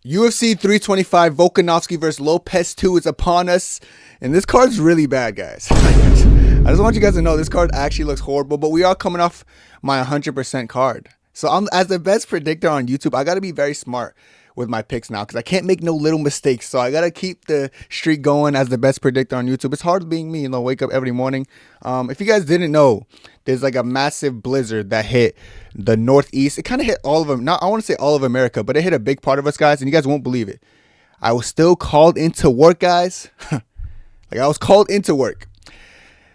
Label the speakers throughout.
Speaker 1: UFC 325 Volkanovski versus Lopes 2 is upon us. And this card's really bad, guys. I just want you guys to know this card actually looks horrible. But we are coming off my 100% card. So I'm as the best predictor on YouTube, I got to be very smart with my picks now because I can't make no little mistakes. So I got to keep the streak going as the best predictor on YouTube. It's hard being me, wake up every morning. If you guys didn't know, there's like a massive blizzard that hit the Northeast. It kind of hit all of them. Not, I want to say all of America, but it hit a big part of us, guys. And you guys won't believe it. I was still called into work, guys. Like I was called into work.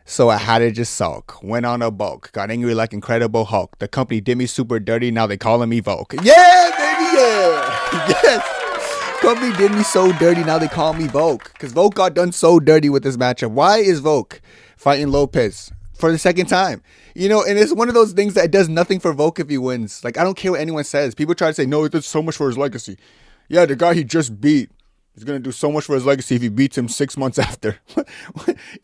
Speaker 1: So I had to just sulk. Went on a bulk. Got angry like Incredible Hulk. The company did me super dirty. Now they calling me Volk. Yeah, baby, yeah. Yes. Company did me so dirty. Now they call me Volk. Because Volk got done so dirty with this matchup. Why is Volk fighting Lopes for the second time? And it's one of those things that it does nothing for Volk if he wins. Like, I don't care what anyone says. People try to say, no, it did so much for his legacy. Yeah, the guy he just beat. He's going to do so much for his legacy if he beats him 6 months after.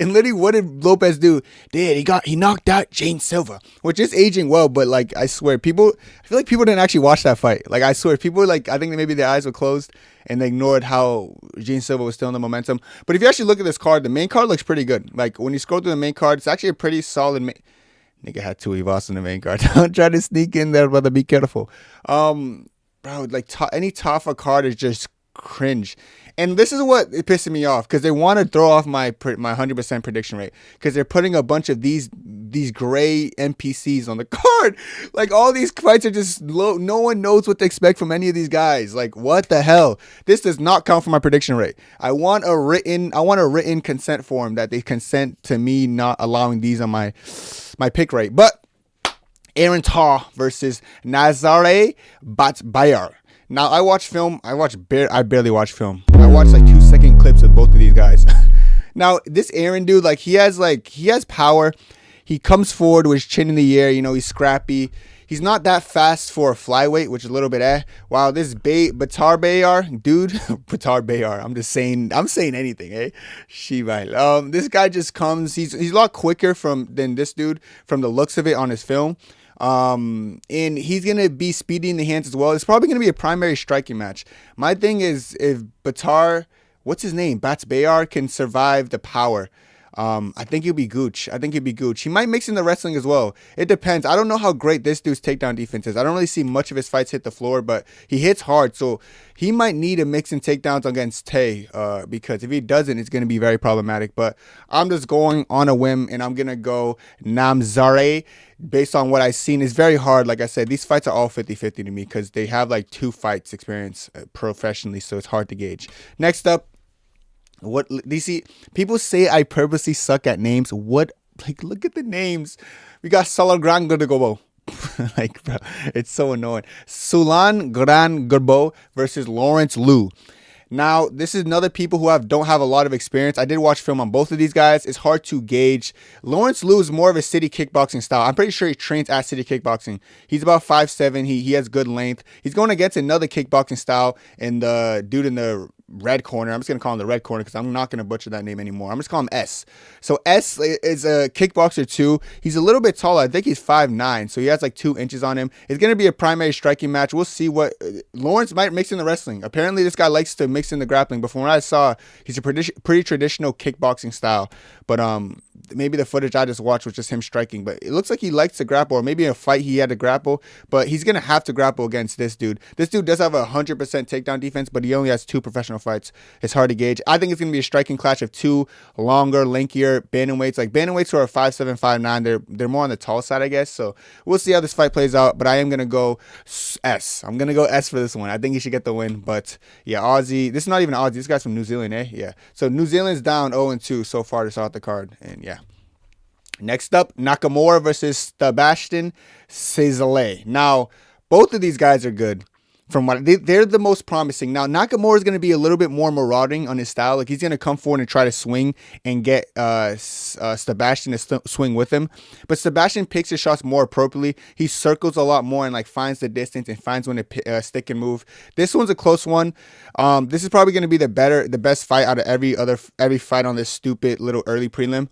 Speaker 1: And literally, what did Lopes do? He knocked out Jane Silva, which is aging well, but like, I swear, I feel like people didn't actually watch that fight. Like, I swear, people I think maybe their eyes were closed and they ignored how Jane Silva was still in the momentum. But if you actually look at this card, the main card looks pretty good. Like, when you scroll through the main card, it's actually a pretty solid Nigga had Tuivasa in the main card. Don't try to sneak in there, brother. Be careful. Bro, like, any Tafa card is just cringe. And this is what is pissing me off because they want to throw off my 100% prediction rate because they're putting a bunch of these gray NPCs on the card. Like, all these fights are just low. No one knows what to expect from any of these guys. Like, what the hell? This does not count for my prediction rate. I want a written consent form that they consent to me not allowing these on my pick rate. But Aaron Taw versus Namsrai Batbayar. Now, I watch film. I barely watch film. I watch like 2-second clips of both of these guys. Now, this Aaron dude, he has power. He comes forward with his chin in the air. He's scrappy. He's not that fast for a flyweight, which is a little bit Wow, this Batbayar dude, Batbayar. I'm saying anything, eh? Shibai. This guy just comes. He's a lot quicker than this dude from the looks of it on his film. And he's going to be speedy in the hands as well. It's probably going to be a primary striking match. My thing is if Batbayar can survive the power, I think he'll be gooch. He might mix in the wrestling as well. It depends. I don't know how great this dude's takedown defense is. I don't really see much of his fights hit the floor, but he hits hard. So he might need a mix in takedowns against Tay, because if he doesn't, it's going to be very problematic. But I'm just going on a whim, and I'm going to go Namsrai. Based on what I've seen, it's very hard. Like I said, these fights are all 50-50 to me because they have like 2 fights experience professionally, so it's hard to gauge. Next up, what do you see? People say I purposely suck at names. Look at the names. We got Sulangrangbo. Like, bro, it's so annoying. Sulangrangbo versus Lawrence Lui. Now, this is another people who don't have a lot of experience. I did watch film on both of these guys. It's hard to gauge. Lawrence Lui is more of a city kickboxing style. I'm pretty sure he trains at city kickboxing. He's about 5'7". He has good length. He's going against another kickboxing style and the dude in the red corner. I'm just going to call him the red corner because I'm not going to butcher that name anymore. I'm just calling him S. So S is a kickboxer too. He's a little bit taller. I think he's 5'9", so he has like 2 inches on him. It's going to be a primary striking match. We'll see what Lawrence might mix in the wrestling. Apparently this guy likes to mix in the grappling, but from what I saw, he's a pretty traditional kickboxing style. But maybe the footage I just watched was just him striking, but it looks like he likes to grapple, or maybe in a fight he had to grapple, but he's going to have to grapple against this dude. This dude does have a 100% takedown defense, but he only has 2 professional fights. It's hard to gauge. I think it's going to be a striking clash of 2 longer, lankier bantamweights. Like bantamweights who are 5'7", 5'9", they're more on the tall side, I guess. So we'll see how this fight plays out, but I am going to go S. I'm going to go S for this one. I think he should get the win, but yeah, Aussie. This is not even Aussie. This guy's from New Zealand, eh? Yeah. So New Zealand's down 0-2 so far to start the card, and yeah. Next up, Nakamura versus Sebastian Szalay. Now, both of these guys are good. From what they're the most promising. Now, Nakamura is going to be a little bit more marauding on his style. Like, he's going to come forward and try to swing and get Sebastian to swing with him. But Sebastian picks his shots more appropriately. He circles a lot more and like finds the distance and finds when to stick and move. This one's a close one. This is probably going to be the best fight out of every fight on this stupid little early prelim.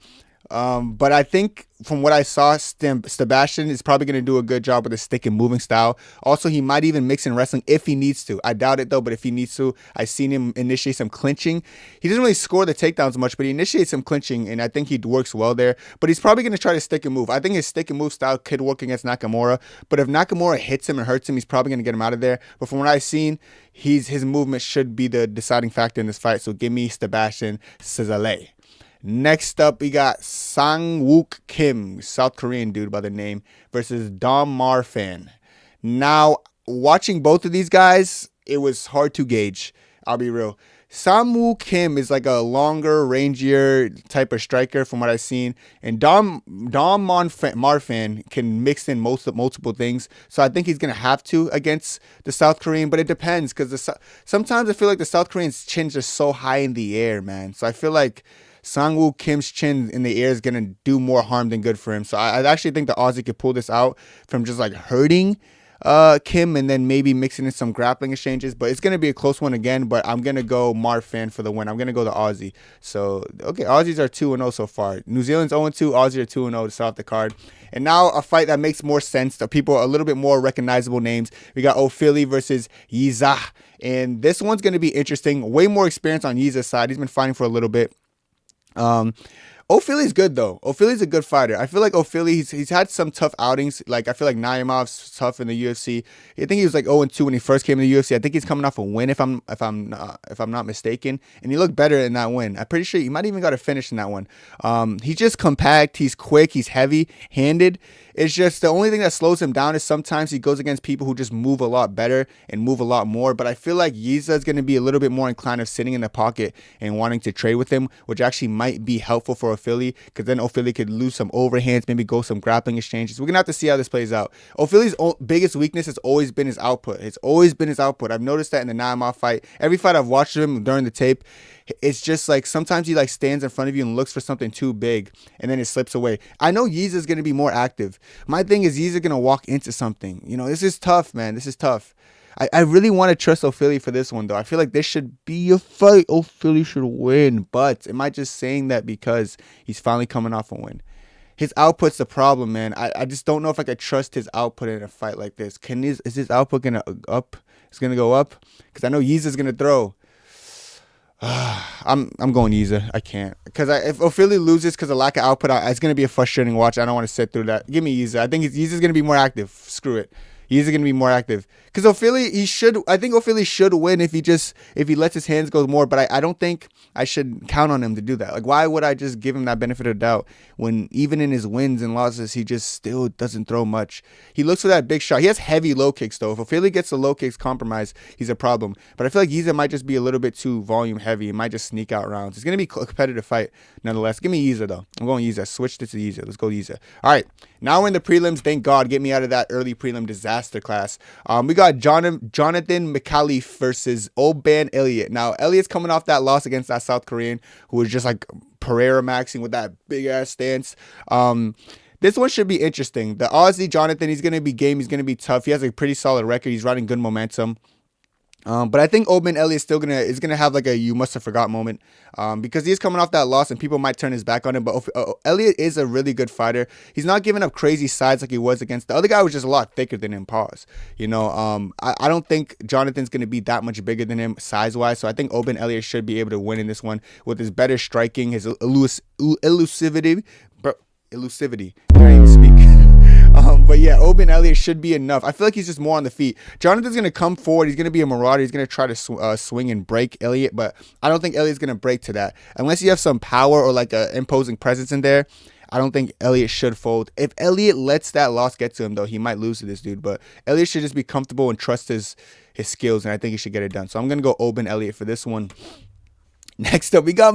Speaker 1: But I think from what I saw, Sebastian is probably going to do a good job with his stick and moving style. Also, he might even mix in wrestling if he needs to. I doubt it, though, but if he needs to, I've seen him initiate some clinching. He doesn't really score the takedowns much, but he initiates some clinching, and I think he works well there. But he's probably going to try to stick and move. I think his stick and move style could work against Nakamura, but if Nakamura hits him and hurts him, he's probably going to get him out of there. But from what I've seen, his movement should be the deciding factor in this fight. So give me Sebastian Szalay. Next up, we got SangWook Kim, South Korean dude by the name, versus Dom Marfan. Now, watching both of these guys, it was hard to gauge. I'll be real. SangWook Kim is like a longer, rangier type of striker from what I've seen. And Dom Marfan can mix in multiple things. So I think he's going to have to against the South Korean. But it depends because sometimes I feel like the South Korean's chins are so high in the air, man. So I feel like SangWook Kim's chin in the air is going to do more harm than good for him. So I actually think the Aussie could pull this out from just like hurting Kim and then maybe mixing in some grappling exchanges. But it's going to be a close one again. But I'm going to go Marfan for the win. I'm going to go the Aussie. So, okay, Aussies are 2-0 so far. New Zealand's 0-2. Aussie are 2-0 to start off the card. And now a fight that makes more sense. The people a little bit more recognizable names. We got Ofli versus Yizha. And this one's going to be interesting. Way more experience on Yizha's side. He's been fighting for a little bit. Ofli's good though. Ofli's a good fighter. I feel like Ofli, he's had some tough outings. Like I feel like Naimov's tough in the UFC. I think he was like 0-2 when he first came to the UFC. I think he's coming off a win if I'm not mistaken. And he looked better in that win. I'm pretty sure he might even got a finish in that one. He's just compact. He's quick. He's heavy-handed. It's just the only thing that slows him down is sometimes he goes against people who just move a lot better and move a lot more. But I feel like Yizha is going to be a little bit more inclined of sitting in the pocket and wanting to trade with him, which actually might be helpful for Ofli because then Ofli could lose some overhands, maybe go some grappling exchanges. We're going to have to see how this plays out. Ofli's biggest weakness has always been his output. It's always been his output. I've noticed that in the Naimov fight. Every fight I've watched him during the tape, it's just like sometimes he like stands in front of you and looks for something too big and then it slips away. I know Yizha is going to be more active. My thing is Yizha going to walk into something. You know, this is tough, man. This is tough. I really want to trust Ofli for this one, though. I feel like this should be a fight. Ofli should win. But am I just saying that because he's finally coming off a win? His output's the problem, man. I just don't know if I could trust his output in a fight like this. Is his output going to up? It's going to go up? Because I know Yizha's going to throw. I'm going Yizha. I can't. Because if Ofli loses because of lack of output, it's going to be a frustrating watch. I don't want to sit through that. Give me Yizha. I think Yizha's going to be more active. Screw it. Yizha going to be more active. Because Ofli, I think Ofli should win if he lets his hands go more. But I don't think I should count on him to do that. Like, why would I just give him that benefit of doubt when even in his wins and losses, he just still doesn't throw much. He looks for that big shot. He has heavy low kicks, though. If Ofli gets the low kicks compromised, he's a problem. But I feel like Yizha might just be a little bit too volume heavy. It might just sneak out rounds. It's going to be a competitive fight nonetheless. Give me Yizha, though. I'm going Yizha. Switched it to Yizha. Let's go Yizha. All right. Now we're in the prelims. Thank God. Get me out of that early prelim disaster class. We got Jonathan Micaleleff versus Elliott. Now, Elliott's coming off that loss against that South Korean who was just like Pereira maxing with that big ass stance. This one should be interesting. The Aussie Jonathan, he's going to be game. He's going to be tough. He has a pretty solid record. He's riding good momentum. But I think Elliott still is gonna have like a you must have forgot moment because he's coming off that loss and people might turn his back on him. But Elliott is a really good fighter. He's not giving up crazy sides like he was against the other guy. Was just a lot thicker than him. Pause. You know, I don't think Jonathan's gonna be that much bigger than him size wise. So I think Elliott should be able to win in this one with his better striking, his elusivity. Elusivity. I can't even speak. But yeah, Elliott should be enough. I feel like he's just more on the feet. Jonathan's going to come forward. He's going to be a marauder. He's going to try to swing and break Elliott. But I don't think Elliott's going to break to that. Unless you have some power or like an imposing presence in there, I don't think Elliott should fold. If Elliott lets that loss get to him, though, he might lose to this dude. But Elliott should just be comfortable and trust his skills. And I think he should get it done. So I'm going to go Elliott for this one. Next up, he got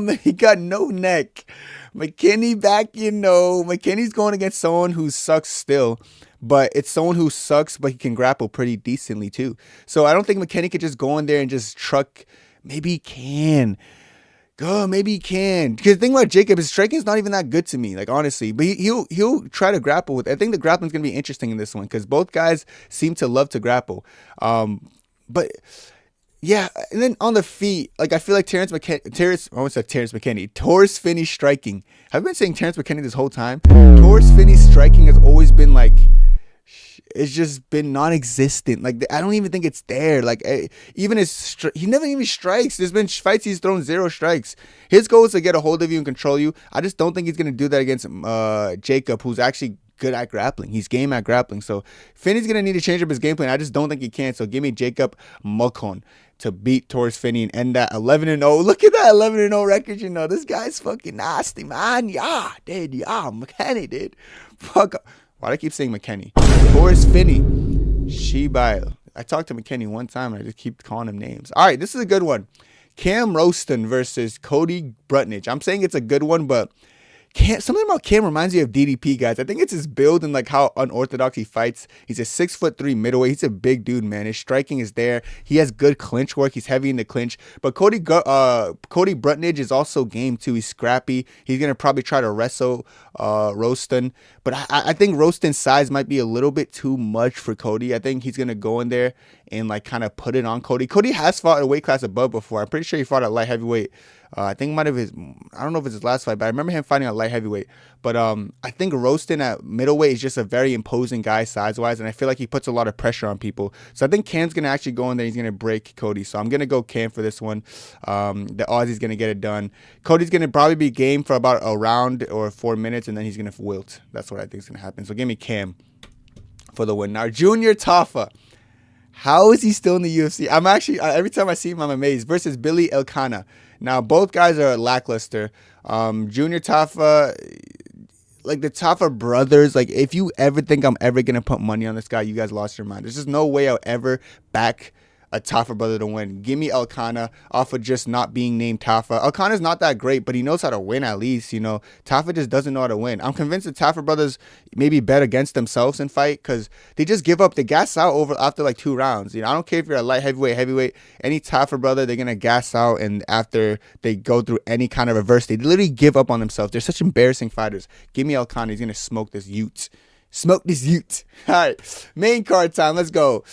Speaker 1: no neck. McKinney back, McKinney's going against someone who sucks still, but it's someone who sucks, but he can grapple pretty decently too. So I don't think McKinney could just go in there and just truck. Maybe he can. Maybe he can. Because the thing about Jacob, his striking is not even that good to me, like honestly. But he'll try to grapple with it. I think the grappling's going to be interesting in this one because both guys seem to love to grapple. But Yeah, and then on the feet, like I feel like Taurus Finney striking. I've been saying Terrence McKinney this whole time. Taurus Finney striking has always been like, it's just been non-existent. Like I don't even think it's there. Like even he never even strikes. There's been fights he's thrown 0 strikes. His goal is to get a hold of you and control you. I just don't think he's gonna do that against Jacob, who's actually good at grappling. He's game at grappling. So Finney's gonna need to change up his game plan. I just don't think he can. So give me Jacob Malkoun to beat Taurus Finney and end that 11-0. Look at that 11-0 record. You know, this guy's fucking nasty, man. Yeah, dude. Yeah, McKinney, dude. Fuck. Why do I keep saying McKinney? Taurus Finney. Shibai. I talked to McKinney one time and I just keep calling him names. All right, this is a good one. Cam Rowston versus Cody Brundage. I'm saying it's a good one, but something about Cam reminds me of DDP, guys. I think it's his build and like how unorthodox he fights. He's a 6'3" middleweight. He's a big dude, man. His striking is there. He has good clinch work. He's heavy in the clinch. But Cody Brundage is also game too. He's scrappy. He's gonna probably try to wrestle Rowston. But I think Rowston's size might be a little bit too much for Cody. I think he's gonna go in there and like kind of put it on Cody. Cody has fought a weight class above before. I'm pretty sure he fought at light heavyweight. I think I don't know if it's his last fight, but I remember him fighting at light heavyweight. But I think Rowston at middleweight is just a very imposing guy size-wise, and I feel like he puts a lot of pressure on people. So I think Cam's going to actually go in there. He's going to break Cody. So I'm going to go Cam for this one. The Aussie's going to get it done. Cody's going to probably be game for about a round or 4 minutes, and then he's going to wilt. That's what I think is going to happen. So give me Cam for the win. Now, Junior Tafa. How is he still in the UFC? I'm actually, every time I see him, I'm amazed. Versus Billy Elekana. Now, both guys are lackluster. Junior Tafa, like the Tafa brothers, like if you ever think I'm ever going to put money on this guy, you guys lost your mind. There's just no way I'll ever back a Tafa brother to win. Give me Elekana off of just not being named Tafa. Elkana's not that great, but he knows how to win at least, you know. Tafa just doesn't know how to win. I'm convinced the Tafa brothers maybe bet against themselves in fight because they just give up. They gas out after like 2 rounds. You know, I don't care if you're a light heavyweight, any Tafa brother, they're going to gas out, and after they go through any kind of reverse, they literally give up on themselves. They're such embarrassing fighters. Give me Elekana. He's going to smoke this Ute. Smoke this Ute. All right. Main card time. Let's go.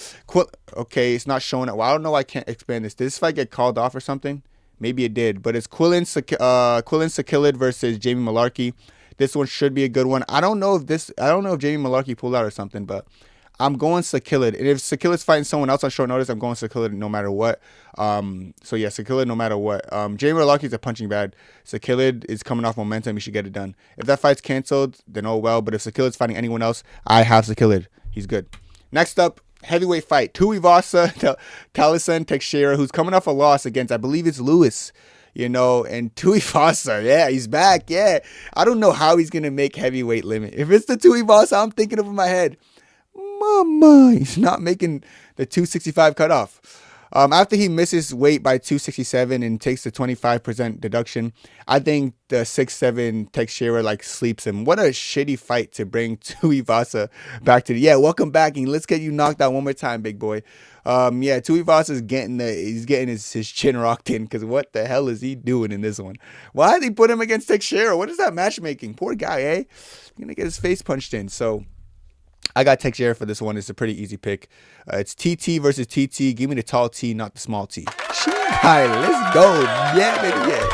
Speaker 1: Okay, it's not showing it. Well, I don't know why I can't expand this. Did this fight get called off or something? Maybe it did. But it's Quillen Salkillid versus Jamie Mullarkey. This one should be a good one. I don't know if Jamie Mullarkey pulled out or something, but I'm going Salkillid. And if Salkillid's fighting someone else on short notice, I'm going Salkillid no matter what. So yeah, Salkillid no matter what. Jamie Mullarkey's a punching bag. Salkillid is coming off momentum. He should get it done. If that fight's canceled, then oh well. But if Salkillid's fighting anyone else, I have Salkillid. He's good. Next up, heavyweight fight. Tuivasa, Teixeira, who's coming off a loss against, I believe it's Lewis. You know, and Tuivasa, yeah, he's back, yeah. I don't know how he's going to make heavyweight limit. If it's the Tuivasa I'm thinking of in my head, mama, he's not making the 265 cutoff. After he misses weight by 267 and takes the 25% deduction, I think the 6'7" Teixeira like sleeps him. What a shitty fight to bring Tuivasa back to welcome back, and let's get you knocked out one more time, big boy. Tuivasa's getting his chin rocked in, because what the hell is he doing in this one? Why did they put him against Teixeira? What is that matchmaking? Poor guy, eh? He's gonna get his face punched in. So I got Teixeira for this one. It's a pretty easy pick. It's TT versus TT. Give me the tall T, not the small T. All right, let's go. Yeah, baby, yeah.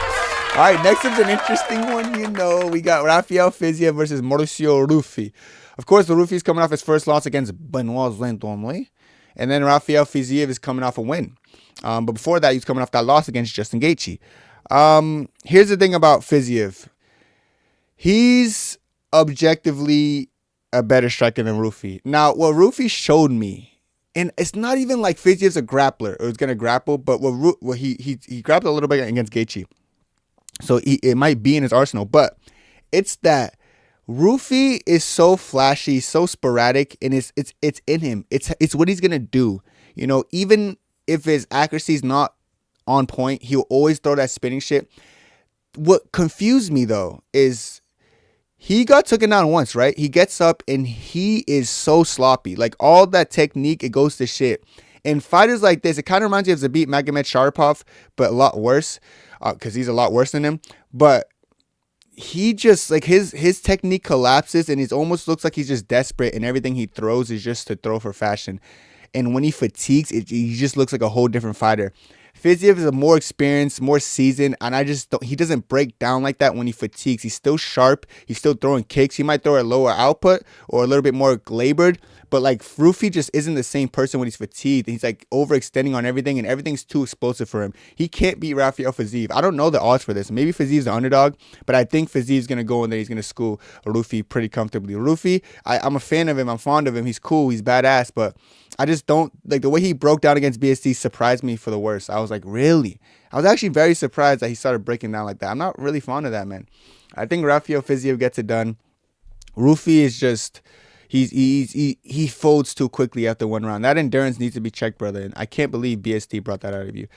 Speaker 1: All right, next up's an interesting one. You know, we got Rafael Fiziev versus Mauricio Ruffy. Of course, the Ruffy's coming off his first loss against Benoit Zlendomley. And then Rafael Fiziev is coming off a win. But before that, he's coming off that loss against Justin Gaethje. Here's the thing about Fiziev. He's objectively a better striker than Ruffy. Now, what Ruffy showed me, and it's not even like Fiziev's a grappler or is going to grapple, but he grappled a little bit against Gaethje. So it might be in his arsenal, but it's that Ruffy is so flashy, so sporadic, and it's in him. It's what he's going to do. You know, even if his accuracy is not on point, he'll always throw that spinning shit. What confused me, though, is he got taken down once, right? He gets up and he is so sloppy. Like, all that technique, it goes to shit. And fighters like this, it kind of reminds you of Zabit Magomed Sharipov, but a lot worse, because he's a lot worse than him. But he just, like, his technique collapses, and it almost looks like he's just desperate, and everything he throws is just to throw for fashion. and when he fatigues, he just looks like a whole different fighter. Fiziev is a more experienced, more seasoned, and he doesn't break down like that when he fatigues. He's still sharp. He's still throwing kicks. He might throw a lower output or a little bit more labored, but like Ruffy just isn't the same person when he's fatigued. He's like overextending on everything, and everything's too explosive for him. He can't beat Rafael Fiziev. I don't know the odds for this. Maybe Fiziev's the underdog, but I think Fiziev's going to go in there. He's going to school Ruffy pretty comfortably. Ruffy, I'm a fan of him. I'm fond of him. He's cool. He's badass, but I just don't like the way he broke down against BSD. Surprised me for the worst. I was like, really? I was actually very surprised that he started breaking down like that. I'm not really fond of that, man. I think Rafael Fiziev gets it done. Ruffy is just he folds too quickly after one round. That endurance needs to be checked, brother. And I can't believe BSD brought that out of you.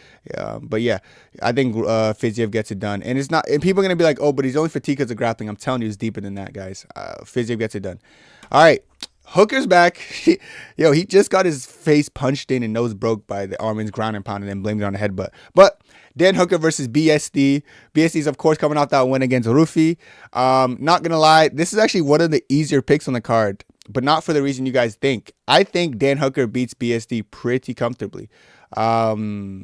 Speaker 1: But yeah, I think Fiziev gets it done. And it's not. And people are gonna be like, oh, but he's only fatigued because of grappling. I'm telling you, it's deeper than that, guys. Fiziev gets it done. All right. Hooker's back. He just got his face punched in and nose broke by the Armin's ground and pound and then blamed it on the headbutt. But Dan Hooker versus BSD. BSD's, of course, coming off that win against Ruffy. Not going to lie, this is actually one of the easier picks on the card, but not for the reason you guys think. I think Dan Hooker beats BSD pretty comfortably. BSD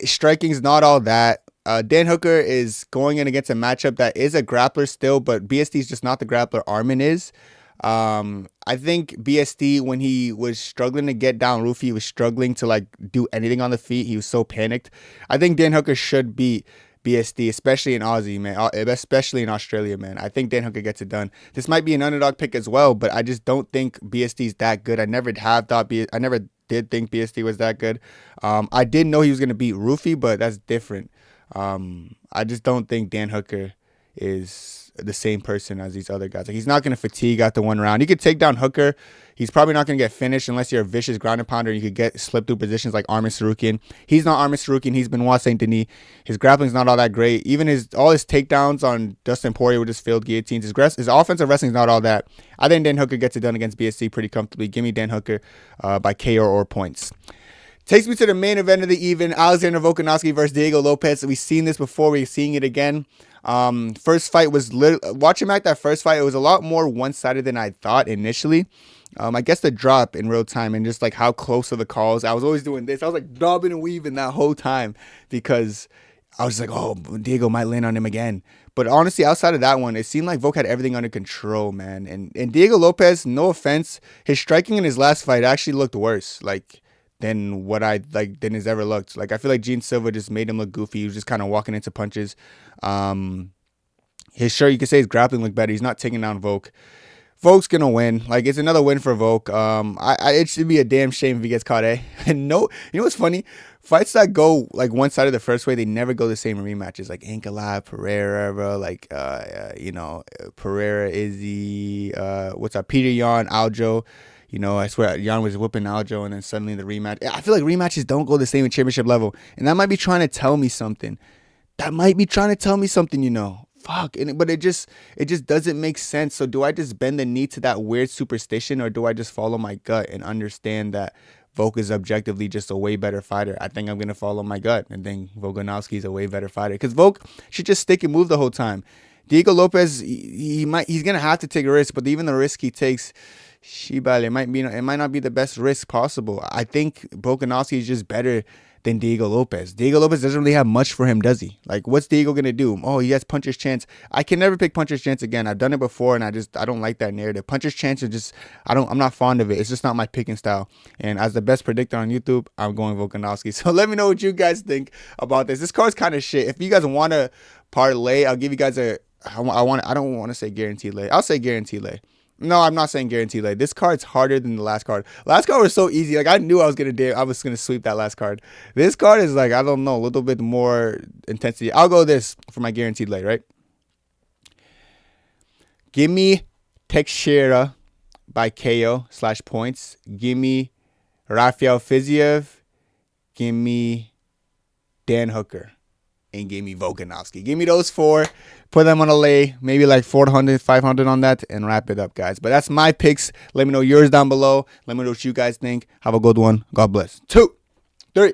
Speaker 1: striking is not all that. Dan Hooker is going in against a matchup that is a grappler still, but BSD is just not the grappler Armin is. I think BSD, when he was struggling to get down Ruffy, he was struggling to like do anything on the feet. He was so panicked. I think Dan Hooker should beat BSD, especially in Aussie, man, especially in Australia, man. I think Dan Hooker gets it done. This might be an underdog pick as well, but I just don't think BSD is that good. I never did think BSD was that good. I did know he was going to beat Ruffy, but that's different. I just don't think Dan Hooker is the same person as these other guys. Like, he's not going to fatigue after one round. He could take down Hooker. He's probably not going to get finished unless you're a vicious ground and pounder. You could get slip through positions like Armin Sarukian. He's not Armin Sarukian. He's Benoit Saint Denis. His grappling's not all that great. Even all his takedowns on Dustin Poirier were just failed guillotines. His offensive wrestling's not all that. I think Dan Hooker gets it done against BSC pretty comfortably. Give me Dan Hooker by KO or points. Takes me to the main event of the evening, Alexander Volkanovski versus Diego Lopes. We've seen this before. We're seeing it again. First fight was watching back that first fight. It was a lot more one-sided than I thought initially. I guess the drop in real time and just like how close are the calls. I was always doing this. I was like bobbing and weaving that whole time because I was like, oh, Diego might land on him again. But honestly, outside of that one, it seemed like Volk had everything under control, man. And Diego Lopes, no offense, his striking in his last fight actually looked worse. Than his ever looked. Like, I feel like Gene Silva just made him look goofy. He was just kind of walking into punches. His shirt, you could say his grappling looked better. He's not taking down Volk. Volk's gonna win. Like, it's another win for Volk. It should be a damn shame if he gets caught, eh? And no, you know what's funny? Fights that go like one side of the first way, they never go the same in rematches. Like Ankalaev, Pereira, bro. Like Pereira, Izzy, Peter Yan, Aljo. You know, I swear, Jan was whipping Aljo, and then suddenly the rematch. I feel like rematches don't go the same at championship level. And that might be trying to tell me something. You know. Fuck. But it just doesn't make sense. So do I just bend the knee to that weird superstition, or do I just follow my gut and understand that Volk is objectively just a way better fighter? I think I'm going to follow my gut and think Volkanovski's a way better fighter. Because Volk should just stick and move the whole time. Diego Lopes, he's going to have to take a risk, but even the risk he takes, it might not be the best risk possible. I think Volkanovski is just better than Diego Lopes. Diego Lopes doesn't really have much for him, does he? Like, what's Diego gonna do? Oh, he has puncher's chance. I can never pick puncher's chance again. I've done it before, and I don't like that narrative. Puncher's chance is just I'm not fond of it. It's just not my picking style. And as the best predictor on YouTube, I'm going Volkanovski. So let me know what you guys think about this. This card's kind of shit. If you guys want to parlay, I'll give you guys I don't want to say guaranteed lay. I'll say guaranteed lay. No, I'm not saying guaranteed lay. This card's harder than the last card. Last card was so easy. Like, I knew I was gonna sweep that last card. This card is like, I don't know, a little bit more intensity. I'll go this for my guaranteed lay, right? Give me Teixeira by KO/points. Give me Rafael Fiziev. Give me Dan Hooker. And give me Volkanovski. Give me those four. Put them on a lay. Maybe like 400, 500 on that. And wrap it up, guys. But that's my picks. Let me know yours down below. Let me know what you guys think. Have a good one. God bless. 2, 3.